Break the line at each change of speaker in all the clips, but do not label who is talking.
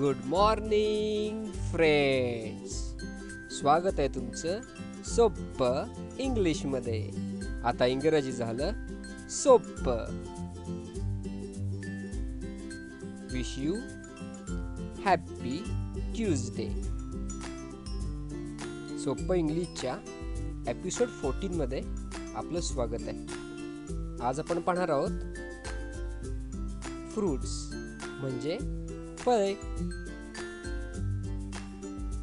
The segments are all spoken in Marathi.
Good morning friends. स्वागत आहे तुमचं सोप्पं इंग्लिशमध्ये. आता इंग्रजी झालं सोप्पं. Wish you happy Tuesday. सोप्पं इंग्लिशच्या एपिसोड 14 मध्ये आपलं स्वागत आहे. आज आपण पाहणार आहोत फ्रूट्स म्हणजे फळे.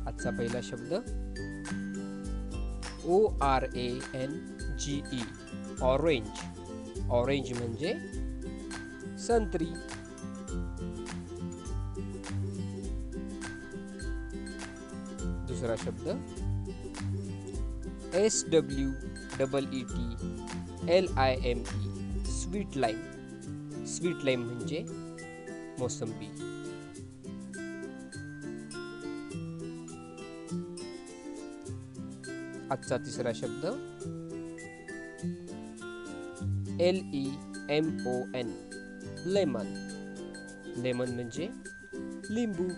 आजचा पहिला शब्द ORANGE, ऑरेंज. ऑरेंज म्हणजे संत्री. दुसरा शब्द SWEETLIME, sweet lime. Sweet lime म्हणजे मोसंबी. आजचा तिसरा शब्द LEMON, लेमन. लेमन म्हणजे लिंबू.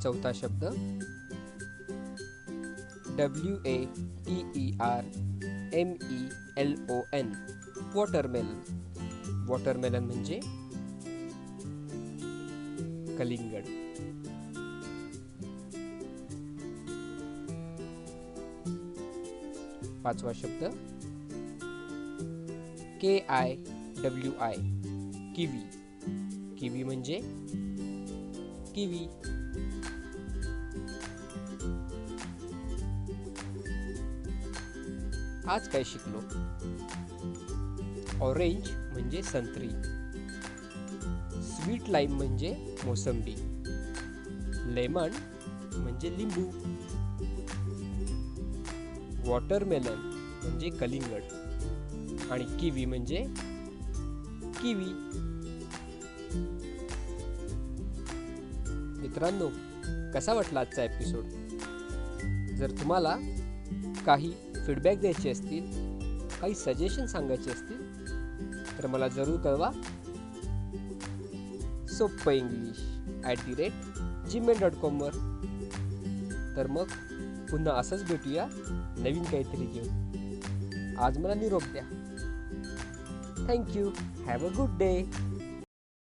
चौथा शब्द WATERMELON, वॉटरमेलन. वॉटरमेलन म्हणजे कलिंगड. पाचवा शब्द KIWI, किवी. किवी म्हणजे किवी. आज काय शिकलो? ऑरेंज म्हणजे संत्री, स्वीट लाईम म्हणजे मोसंबी, लेमन म्हणजे लिंबू, वॉटरमेलन म्हणजे कलिंगड आणि किवी म्हणजे किवी. मित्रांनो, कसा वाटला आजचा एपिसोड? जर तुम्हाला काही फीडबॅक द्यायचे असतील, काही सजेशन सांगायचे असतील तर मला जरूर कळवा. soppeinglish@gmail.com वर. तर मग पुन्हा असंच भेटूया नवीन काहीतरी घेऊन. आज मला निरोप द्या. Thank you. Have a good day.